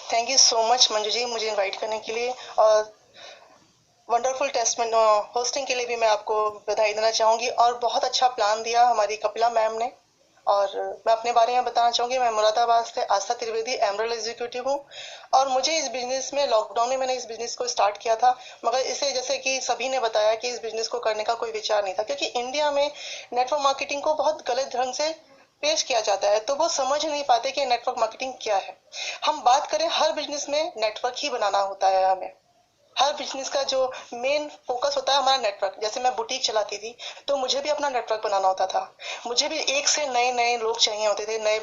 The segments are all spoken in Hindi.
Thank you so much Manju ji, मुझे इनवाइट करने के लिए और वंडरफुल टेस्ट में होस्टिंग के लिए भी मैं आपको बधाई देना चाहूंगी। और बहुत अच्छा प्लान दिया हमारी कपिला मैम ने। और मैं अपने बारे में बताना चाहूंगी, मैं मुरादाबाद से आस्था त्रिवेदी एमरल एग्जीक्यूटिव हूँ। और मुझे इस बिजनेस में लॉकडाउन में मैंने इस बिजनेस को स्टार्ट किया था। मगर इसे जैसे कि सभी ने बताया कि इस बिजनेस को करने का कोई विचार नहीं था, क्योंकि इंडिया में नेटवर्क मार्केटिंग को बहुत गलत ढंग से पेश किया जाता है, तो वो समझ नहीं पाते कि नेटवर्क मार्केटिंग क्या है। हम बात करें, हर बिजनेस में नेटवर्क ही बनाना होता है हमें। हर बिजनेस का जो मेन फोकस होता है हमारा नेटवर्क। जैसे मैं बुटीक चलाती थी, तो मुझे भी अपना नेटवर्क बनाना होता था। मुझे भी एक से नए नए लोग चाहिए होते थे, नए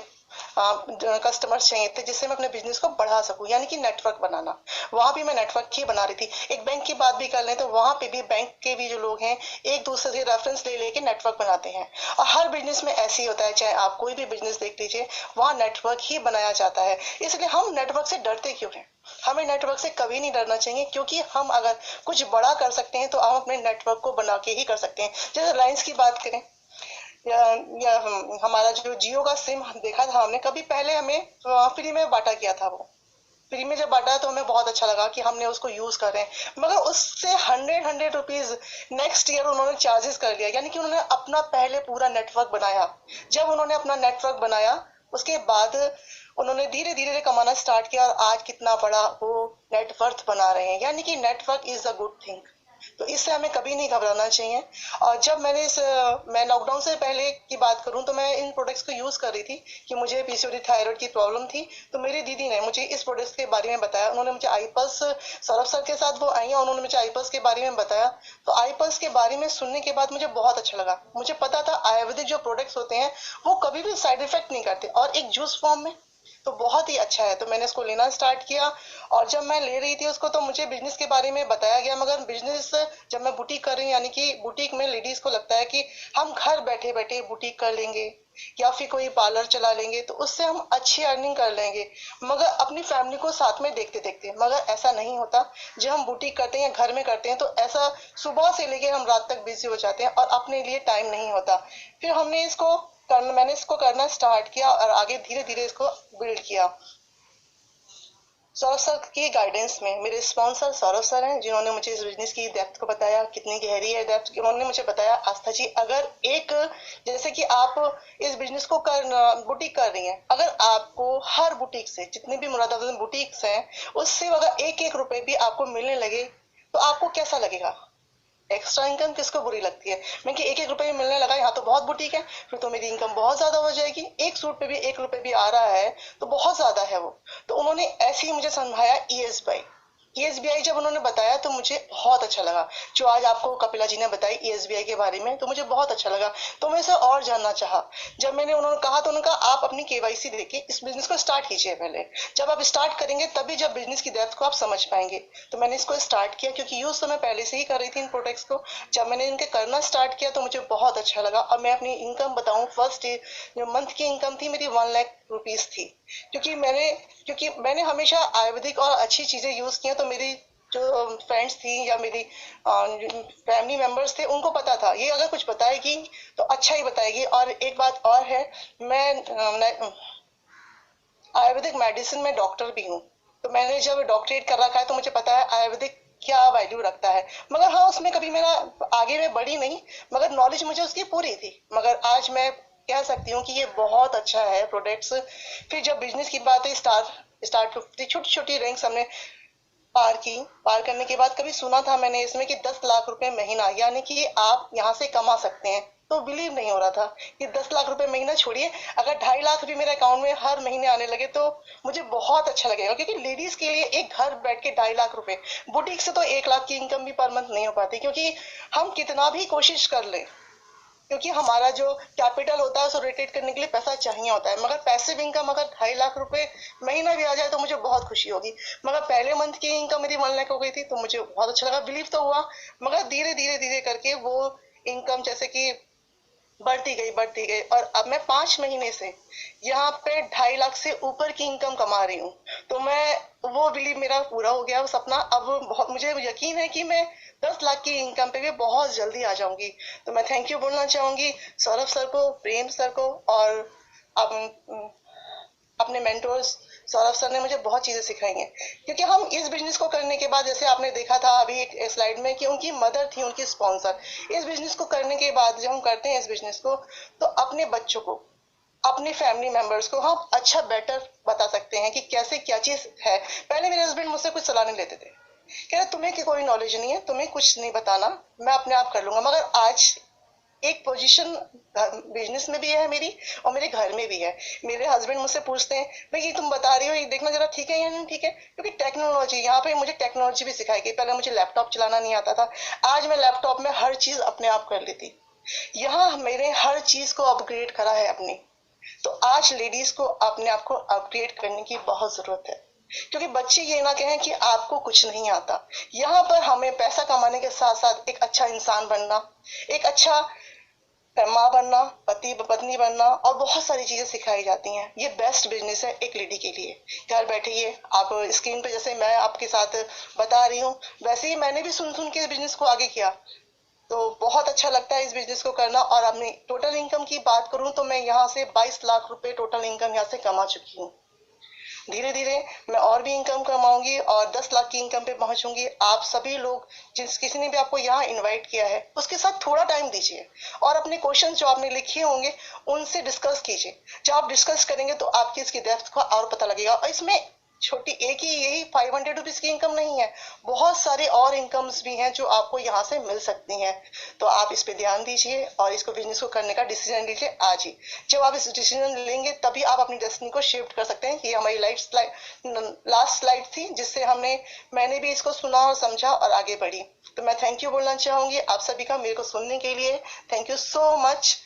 कस्टमर्स चाहिए थे, जिससे मैं अपने बिजनेस को बढ़ा सकूं, यानी कि नेटवर्क बनाना। वहां भी मैं नेटवर्क ही बना रही थी। एक बैंक की बात भी कर लें तो वहां पे भी बैंक के भी जो लोग हैं, एक दूसरे से रेफरेंस ले लेके नेटवर्क बनाते हैं। और हर बिजनेस में ऐसे ही होता है, चाहे आप कोई भी बिजनेस देख लीजिए, वहां नेटवर्क ही बनाया जाता है। इसलिए हम नेटवर्क से डरते क्यों हैं? हमें नेटवर्क से कभी नहीं डरना चाहिए, क्योंकि हम अगर कुछ बड़ा कर सकते हैं तो हम अपने नेटवर्क को बना के ही कर सकते हैं। जैसे रिलायंस की बात करें, या, हमारा जो जियो का सिम देखा था हमने, कभी पहले हमें फ्री में बांटा किया था। वो फ्री में जब बांटा तो हमें बहुत अच्छा लगा कि हमने उसको यूज कर रहे हैं, मगर उससे 100 रुपीज नेक्स्ट ईयर उन्होंने चार्जेस कर लिया। यानी कि उन्होंने अपना पहले पूरा नेटवर्क बनाया। जब उन्होंने अपना नेटवर्क बनाया, उसके बाद उन्होंने धीरे धीरे कमाना स्टार्ट किया, और आज कितना बड़ा वो नेटवर्थ बना रहे हैं। यानी कि network is a good thing. तो इससे हमें कभी नहीं घबराना चाहिए। और जब मैं लॉकडाउन से पहले की बात करूं, तो मैं इन प्रोडक्ट्स को यूज कर रही थी कि मुझे पीसीओडी थायराइड की प्रॉब्लम थी। तो मेरी दीदी ने मुझे इस प्रोडक्ट्स के बारे में बताया। उन्होंने मुझे आईपल्स, सौरभ सर के साथ वो आई और उन्होंने मुझे आईपल्स के बारे में बताया। तो आईपल्स के बारे में सुनने के बाद मुझे बहुत अच्छा लगा। मुझे पता था आयुर्वेदिक जो प्रोडक्ट्स होते हैं वो कभी भी साइड इफेक्ट नहीं करते, और एक जूस फॉर्म में तो बहुत ही अच्छा है। तो मैंने इसको लेना स्टार्ट किया। और जब मैं ले रही थी उसको, तो मुझे बिजनेस के बारे में बताया गया। मगर बिजनेस जब मैं बुटीक कर रही हूँ, यानी कि बुटीक में लेडीज को लगता है कि हम घर बैठे बैठे बुटीक कर लेंगे या फिर कोई पार्लर चला लेंगे, तो उससे हम अच्छी अर्निंग कर लेंगे, मगर अपनी फैमिली को साथ में देखते देखते। मगर ऐसा नहीं होता। जब हम बुटीक करते हैं या घर में करते हैं, तो ऐसा सुबह से लेके हम रात तक बिजी हो जाते हैं और अपने लिए टाइम नहीं होता। फिर मैंने इसको करना स्टार्ट किया और आगे धीरे धीरे इसको बिल्ड किया। सौरभ सर की गाइडेंस में, मेरे स्पॉन्सर सौरभ सर हैं, जिन्होंने मुझे इस बिजनेस की डेप्थ को बताया, कितनी गहरी है डेप्थ। उन्होंने मुझे बताया, आस्था जी, अगर एक, जैसे कि आप इस बिजनेस को बुटीक कर रही हैं, अगर आपको हर बुटीक से, जितने भी मुरादाबाद में बुटीक्स हैं, उससे अगर एक एक रुपए भी आपको मिलने लगे, तो आपको कैसा लगेगा? एक्स्ट्रा इनकम किसको बुरी लगती है? मैं कि एक एक रुपए मिलने लगा, यहाँ तो बहुत बुटीक है, फिर तो मेरी इनकम बहुत ज्यादा हो जाएगी। एक सूट पे भी एक रुपए भी आ रहा है तो बहुत ज्यादा है वो। तो उन्होंने ऐसे ही मुझे समझाया, ईएसबीआई। ईएसबीआई जब उन्होंने बताया तो मुझे बहुत अच्छा लगा। जो आज आपको कपिला जी ने बताई ईएसबीआई के बारे में, तो मुझे बहुत अच्छा लगा। तो मैं इसे और जानना चाहा। जब मैंने उन्होंने कहा, तो उन्होंने कहा आप अपनी केवाईसी देके इस बिजनेस को स्टार्ट कीजिए पहले। जब आप स्टार्ट करेंगे तभी जब बिजनेस की डेप्थ को आप समझ पाएंगे। तो मैंने इसको स्टार्ट किया, क्योंकि यूज तो मैं पहले से ही कर रही थी इन प्रोडक्ट्स को। जब मैंने इनके करना स्टार्ट किया तो मुझे बहुत अच्छा लगा। और मैं अपनी इनकम बताऊं, फर्स्ट जो मंथ की इनकम थी मेरी 1 लाख रुपीज थी। क्योंकि मैंने हमेशा आयुर्वेदिक और अच्छी चीजें यूज की हैं, तो मेरी जो फ्रेंड्स थी या मेरी फैमिली मेंबर्स थे, उनको पता था ये अगर कुछ बताएगी तो अच्छा ही बताएगी। और एक बात और है, मैं आयुर्वेदिक मेडिसिन में डॉक्टर भी हूँ। तो मैंने जब डॉक्टरेट कर रखा है, तो मुझे पता है आयुर्वेदिक क्या वैल्यू रखता है। मगर हाँ, उसमें कभी मेरा आगे में बढ़ी नहीं, मगर नॉलेज मुझे उसकी पूरी थी। मगर आज मैं कह सकती हूँ कि ये बहुत अच्छा है प्रोडक्ट्स। फिर जब बिजनेस की बात है, स्टार्ट स्टार्ट छोटी छोटी रैंक्स हमने पार की। पार करने के बाद कभी सुना था मैंने इसमें कि 10 लाख रुपए महीना, यानी कि आप यहाँ से कमा सकते हैं। तो बिलीव नहीं हो रहा था कि 10 लाख रुपए महीना छोड़िए, अगर 2.5 लाख भी मेरे अकाउंट में हर महीने आने लगे तो मुझे बहुत अच्छा लगेगा। क्योंकि लेडीज के लिए एक घर बैठ के 2.5 लाख रुपए, बुटीक से तो 1 लाख की इनकम भी पर मंथ नहीं हो पाती, क्योंकि हम कितना भी कोशिश कर ले, क्योंकि हमारा जो कैपिटल होता है उसको रोटेट करने के लिए पैसा चाहिए होता है। मगर पैसिव इनकम अगर 2.5 लाख रुपए महीना भी आ जाए तो मुझे बहुत खुशी होगी। मगर पहले मंथ की इनकम मेरी 1 लाख हो गई थी, तो मुझे बहुत अच्छा लगा, बिलीव तो हुआ। मगर धीरे धीरे धीरे करके वो इनकम जैसे कि बढ़ती गई और अब मैं 5 महीने से यहाँ पे 2.5 लाख से ऊपर की इनकम कमा रही हूँ। तो मैं, वो बिलीव मेरा पूरा हो गया वो सपना। अब बहुत मुझे यकीन है कि मैं 10 लाख की इनकम पे भी बहुत जल्दी आ जाऊंगी। तो मैं थैंक यू बोलना चाहूंगी सौरभ सर को, प्रेम सर को, और अब अपने मेंटोर्स सौरभ सर ने मुझे बहुत चीजें सिखाई हैं, क्योंकि हम इस बिजनेस को करने के बाद, जैसे आपने देखा था अभी एक स्लाइड में कि उनकी मदर थी उनकी स्पॉन्सर। इस बिजनेस को करने के बाद जब हम करते हैं इस बिजनेस को, तो अपने बच्चों को, अपने फैमिली मेंबर्स को हम अच्छा बेटर बता सकते हैं कि कैसे क्या चीज है। पहले मेरे हस्बैंड मुझसे कुछ सलाह नहीं लेते थे, कह रहे तुम्हें की कोई नॉलेज नहीं है, तुम्हें कुछ नहीं बताना, मैं अपने आप कर लूंगा। मगर आज एक पोजीशन बिजनेस में भी है मेरी, और मेरे घर में भी है। मेरे हस्बैंड मुझसे पूछते हैं भाई ये तुम बता रही हो, ये देखना जरा ठीक है या नहीं ठीक है, क्योंकि टेक्नोलॉजी यहाँ पे मुझे टेक्नोलॉजी भी सिखाई गई। पहले मुझे लैपटॉप चलाना नहीं आता था, आज मैं लैपटॉप में हर चीज अपने आप कर लेती। यहाँ मेरे हर चीज को अपग्रेड करा है अपनी। तो आज लेडीज को अपने आप को अपग्रेड करने की बहुत जरूरत है, क्योंकि बच्चे ये ना कहें कि आपको कुछ नहीं आता। यहाँ पर हमें पैसा कमाने के साथ साथ एक अच्छा इंसान बनना, एक अच्छा माँ बनना, पति पत्नी बनना, और बहुत सारी चीजें सिखाई जाती हैं। ये बेस्ट बिजनेस है एक लेडी के लिए। घर बैठिए आप स्क्रीन पे, जैसे मैं आपके साथ बता रही हूँ, वैसे ही मैंने भी सुन सुन के इस बिजनेस को आगे किया। तो बहुत अच्छा लगता है इस बिजनेस को करना। और अपनी टोटल इनकम की बात करूं तो मैं यहाँ से 22 लाख रुपए टोटल इनकम यहाँ से कमा चुकी हूँ। धीरे धीरे मैं और भी इनकम कमाऊंगी और 10 लाख की इनकम पे पहुंचूंगी। आप सभी लोग, जिस किसी ने भी आपको यहाँ इनवाइट किया है, उसके साथ थोड़ा टाइम दीजिए और अपने क्वेश्चन जो आपने लिखे होंगे उनसे डिस्कस कीजिए। जब आप डिस्कस करेंगे तो आपकी इसकी डेप्थ का और पता लगेगा। और इसमें छोटी एक ही यही 500 रुपीज की इनकम नहीं है, बहुत सारे और इनकम्स भी हैं जो आपको यहाँ से मिल सकती हैं। तो आप इस पे ध्यान दीजिए और इसको बिजनेस को करने का डिसीजन लीजिए आज ही। जब आप इस डिसीजन लेंगे तभी आप अपनी डेस्टिनी को शिफ्ट कर सकते हैं। ये हमारी लास्ट स्लाइड थी जिससे मैंने भी इसको सुना और समझा और आगे बढ़ी। तो मैं थैंक यू बोलना चाहूंगी आप सभी का मेरे को सुनने के लिए। Thank you so much.